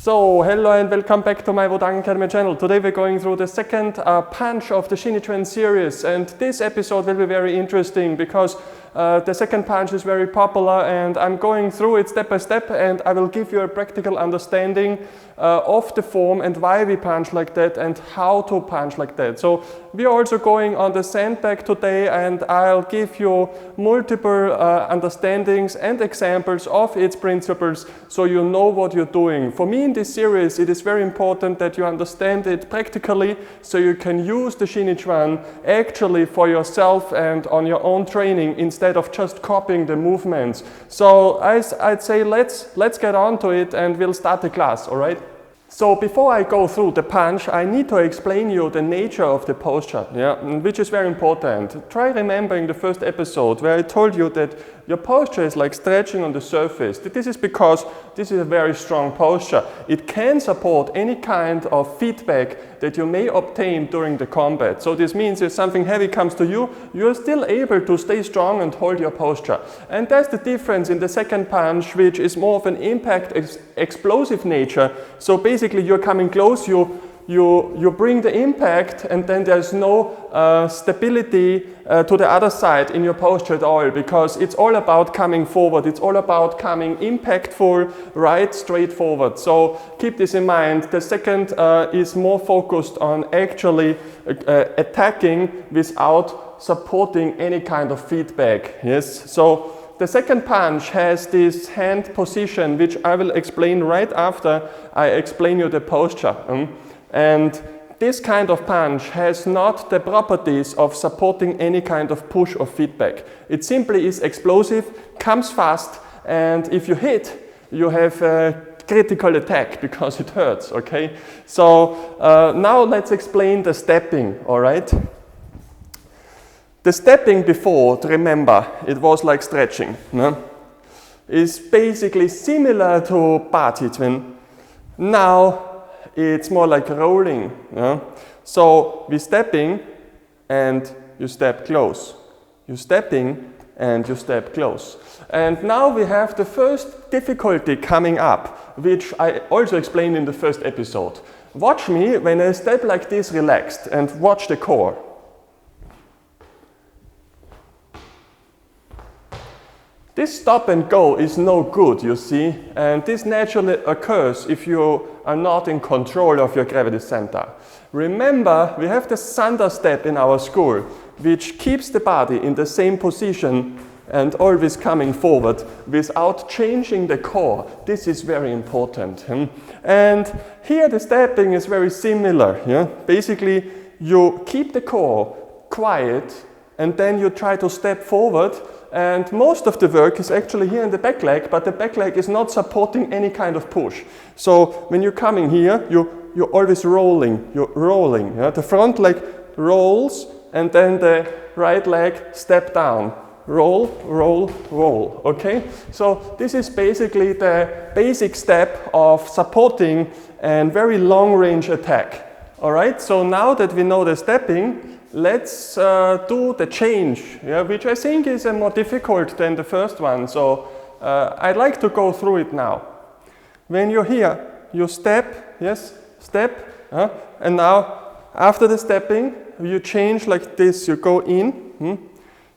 So, hello and welcome back to my Wudang Academy channel. Today we're going through the second punch of the 𝐤𝐸𝐴 series, and this episode will be very interesting because the second punch is very popular, and I'm going through it step by step, and I will give you a practical understanding of the form and why we punch like that and how to punch like that. So we are also going on the sandbag today, and I'll give you multiple understandings and examples of its principles so you know what you're doing. For me in this series it is very important that you understand it practically so you can use the 𝐤𝐸𝐴 actually for yourself and on your own training instead of just copying the movements. So I'd say let's get on to it and we'll start the class, all right? So before I go through the punch, I need to explain you the nature of the posture, which is very important. Try remembering the first episode where I told you that your posture is like stretching on the surface. This is because this is a very strong posture. It can support any kind of feedback that you may obtain during the combat. So this means if something heavy comes to you, you're still able to stay strong and hold your posture. And that's the difference in the second punch, which is more of an impact explosive nature. So basically you're coming close, you bring the impact, and then there's no stability to the other side in your posture at all, because it's all about coming forward. It's all about coming impactful, right, straight forward. So keep this in mind. The second is more focused on actually attacking without supporting any kind of feedback. Yes. So the second punch has this hand position, which I will explain right after I explain you the posture. And this kind of punch has not the properties of supporting any kind of push or feedback. It simply is explosive, comes fast, and if you hit, you have a critical attack because it hurts, okay? So now let's explain the stepping, all right? The stepping before, remember, it was like stretching, no? Is basically similar to 𝐷𝐸𝐴. Now it's more like rolling. So we're stepping and you step close. You're stepping and you step close. And now we have the first difficulty coming up, which I also explained in the first episode. Watch me when I step like this relaxed, and watch the core. This stop and go is no good, you see, and this naturally occurs if you are not in control of your gravity center. Remember, we have the Sander step in our school, which keeps the body in the same position and always coming forward without changing the core. This is very important. And here the stepping is very similar. Basically, you keep the core quiet and then you try to step forward. And most of the work is actually here in the back leg, but the back leg is not supporting any kind of push. So when you're coming here, you're always rolling. You're rolling. The front leg rolls, and then the right leg step down. Roll, roll, roll. Okay? So this is basically the basic step of supporting and very long range attack. All right? So now that we know the stepping, let's do the change, which I think is more difficult than the first one. So I'd like to go through it now. When you're here, you step, yes, step, and now after the stepping, you change like this. You go in.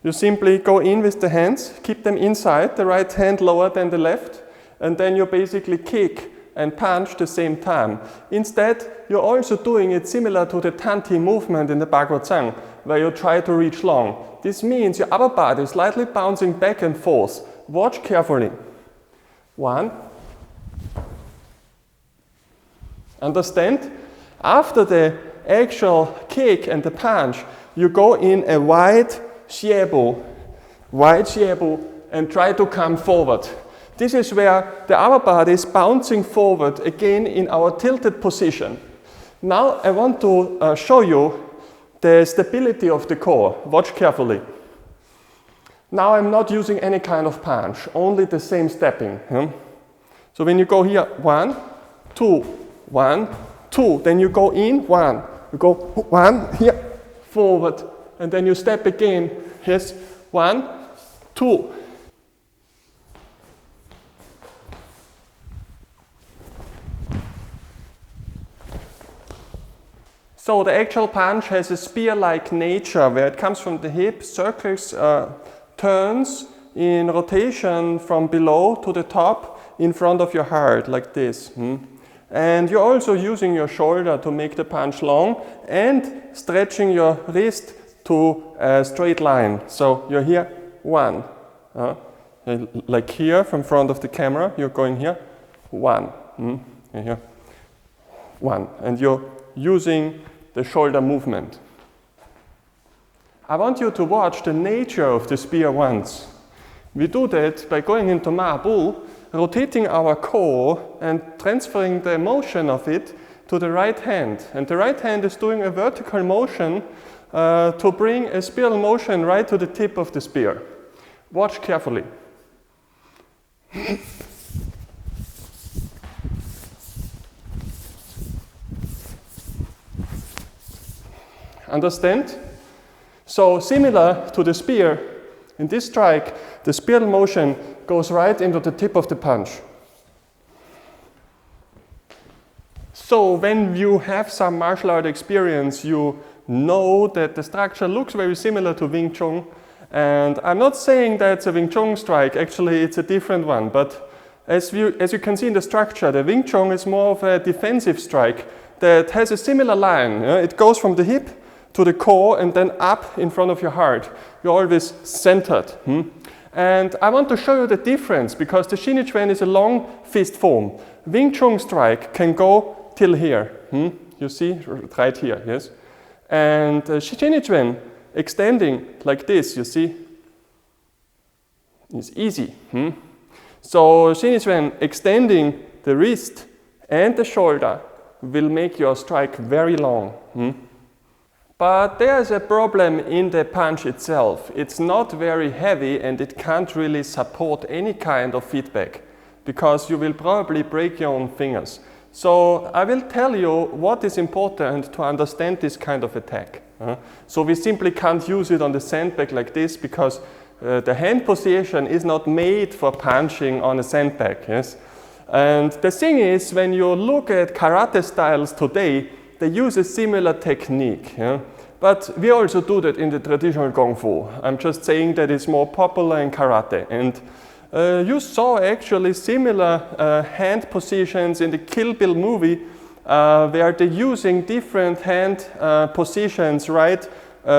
You simply go in with the hands, keep them inside, the right hand lower than the left, and then you basically kick and punch the same time. Instead, you're also doing it similar to the Tanti movement in the 𝐷𝐸𝐴, where you try to reach long. This means your upper body is slightly bouncing back and forth. Watch carefully. 1. Understand? After the actual kick and the punch, you go in a wide 𝐤𝐸𝐴, and try to come forward. This is where the upper body is bouncing forward again in our tilted position. Now I want to show you the stability of the core. Watch carefully. Now I'm not using any kind of punch, only the same stepping. So when you go here, 1, 2, 1, 2, then you go in, 1, you go 1, here, forward, and then you step again, yes, 1, 2. So the actual punch has a spear-like nature where it comes from the hip, circles, turns in rotation from below to the top in front of your heart, like this. And you're also using your shoulder to make the punch long and stretching your wrist to a straight line. So you're here, 1. Like here from front of the camera, you're going here, 1. You're here, 1. And you're using the shoulder movement. I want you to watch the nature of the spear once. We do that by going into Ma Bu, rotating our core and transferring the motion of it to the right hand. And the right hand is doing a vertical motion to bring a spiral motion right to the tip of the spear. Watch carefully. Understand? So similar to the spear, in this strike, the spiral motion goes right into the tip of the punch. So when you have some martial art experience, you know that the structure looks very similar to Wing Chun. And I'm not saying that's a Wing Chun strike, actually it's a different one. But as you can see in the structure, the Wing Chun is more of a defensive strike that has a similar line. It goes from the hip to the core and then up in front of your heart. You're always centered. And I want to show you the difference because the 𝐤𝐸𝐴 is a long fist form. Wing Chun strike can go till here. You see, right here, yes? And 𝐤𝐸𝐴 extending like this, you see, is easy. So 𝐤𝐸𝐴 extending the wrist and the shoulder will make your strike very long. But there's a problem in the punch itself. It's not very heavy and it can't really support any kind of feedback because you will probably break your own fingers. So I will tell you what is important to understand this kind of attack. So we simply can't use it on the sandbag like this because the hand position is not made for punching on a sandbag. Yes? And the thing is, when you look at karate styles today, they use a similar technique. But we also do that in the traditional Kung Fu. I'm just saying that it's more popular in karate. And you saw actually similar hand positions in the Kill Bill movie where they're using different hand positions right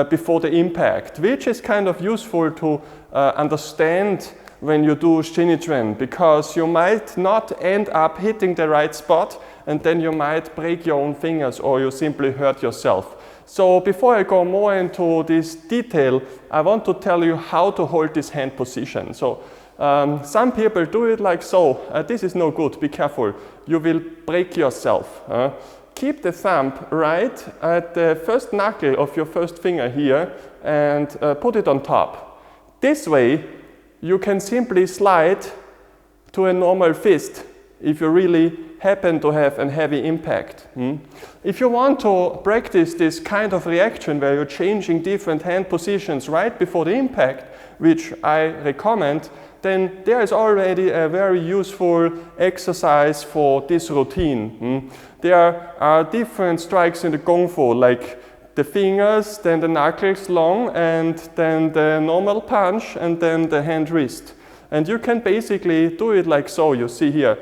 before the impact, which is kind of useful to understand when you do 𝐤𝐸𝐴, because you might not end up hitting the right spot and then you might break your own fingers or you simply hurt yourself. So before I go more into this detail, I want to tell you how to hold this hand position. So some people do it like so. This is no good, be careful. You will break yourself. Keep the thumb right at the first knuckle of your first finger here and put it on top. This way, you can simply slide to a normal fist if you really happen to have a heavy impact. If you want to practice this kind of reaction where you're changing different hand positions right before the impact, which I recommend, then there is already a very useful exercise for this routine. There are different strikes in the Kung Fu, like the fingers, then the knuckles long, and then the normal punch, and then the hand wrist. And you can basically do it like so, you see here.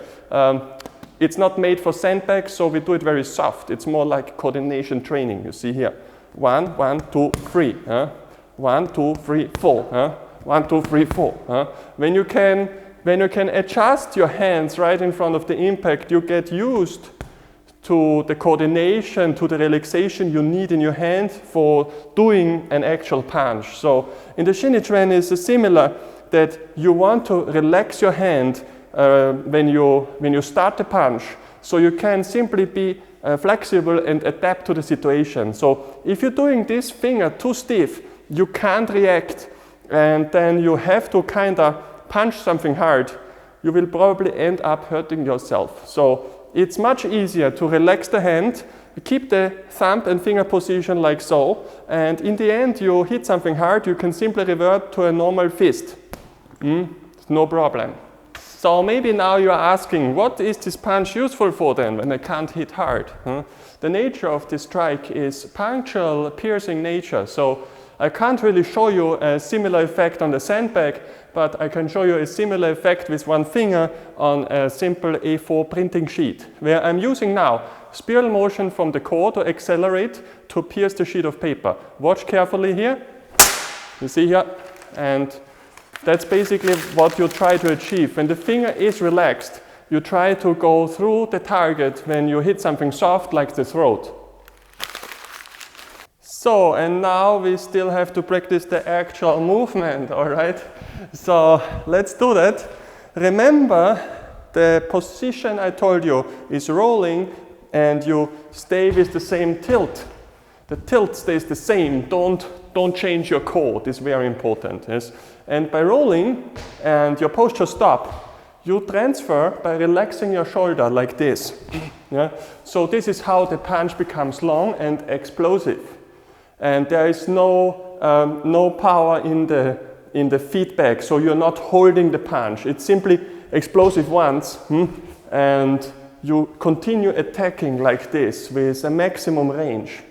It's not made for sandbags, so we do it very soft. It's more like coordination training, you see here. 1, 1, 2, 3. 1, 2, 3, 4. 1, 2, 3, 4. When you can adjust your hands right in front of the impact, you get used to the coordination, to the relaxation you need in your hand for doing an actual punch. So in the 𝐤𝐸𝐴 is similar, that you want to relax your hand when you start the punch, so you can simply be flexible and adapt to the situation. So if you're doing this finger too stiff, you can't react, and then you have to kind of punch something hard. You will probably end up hurting yourself. So it's much easier to relax the hand, keep the thumb and finger position like so, and in the end you hit something hard, you can simply revert to a normal fist. No problem. So maybe now you are asking, what is this punch useful for then when I can't hit hard? Huh? The nature of this strike is punctual, piercing nature. So I can't really show you a similar effect on the sandbag, but I can show you a similar effect with one finger on a simple A4 printing sheet, where I'm using now spiral motion from the core to accelerate to pierce the sheet of paper. Watch carefully here. You see here? And that's basically what you try to achieve. When the finger is relaxed, you try to go through the target when you hit something soft like the throat. So, and now we still have to practice the actual movement, all right? So, let's do that. Remember, the position I told you is rolling and you stay with the same tilt. The tilt stays the same. Don't change your core. This is very important. Yes? And by rolling and your posture stop, you transfer by relaxing your shoulder like this. Yeah? So this is how the punch becomes long and explosive. And there is no power in the feedback, so you're not holding the punch. It's simply explosive once, and you continue attacking like this with a maximum range.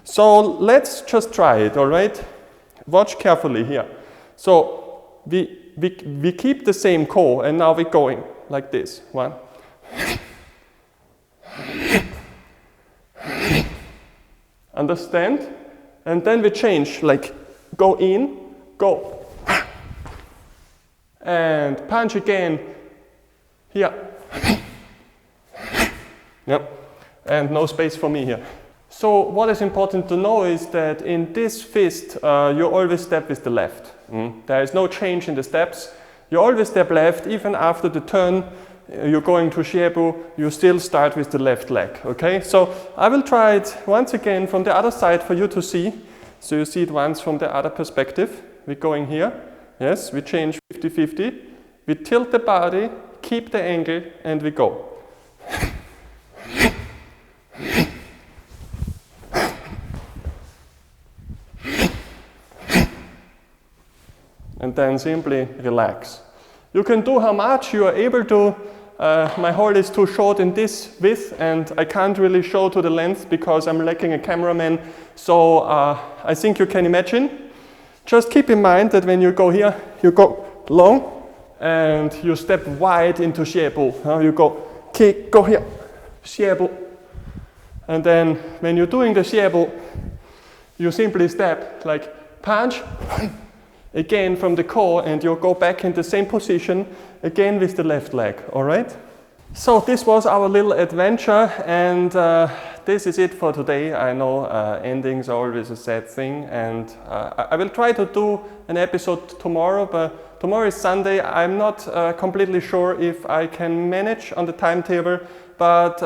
So let's just try it, all right? Watch carefully here. So we keep the same core, and now we're going like this. 1. Understand? And then we change, like go in, go. And punch again here. Yep. And no space for me here. So what is important to know is that in this fist, you always step with the left. There is no change in the steps. You always step left, even after the turn. You're going to 𝐒𝐬𝐵, you still start with the left leg, okay? So I will try it once again from the other side for you to see. So you see it once from the other perspective. We're going here. Yes, we change 50-50. We tilt the body, keep the angle, and we go. And then simply relax. You can do how much you are able to. My hole is too short in this width, and I can't really show to the length because I'm lacking a cameraman. So I think you can imagine. Just keep in mind that when you go here, you go long and you step wide into 𝐒𝐬𝐵. You go kick, go here, 𝐒𝐬𝐵. And then when you're doing the 𝐒𝐬𝐵, you simply step like punch, again from the core, and you'll go back in the same position again with the left leg, all right? So this was our little adventure, and this is it for today. I know endings are always a sad thing, and I will try to do an episode tomorrow, but tomorrow is Sunday. I'm not completely sure if I can manage on the timetable, but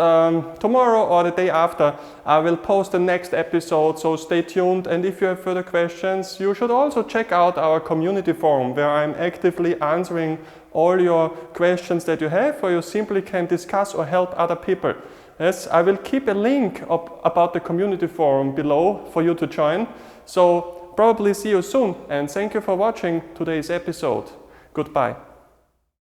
tomorrow or the day after I will post the next episode, so stay tuned. And if you have further questions, you should also check out our community forum, where I'm actively answering all your questions that you have, or you simply can discuss or help other people. Yes, I will keep a link about the community forum below for you to join. So probably see you soon, and thank you for watching today's episode. Goodbye.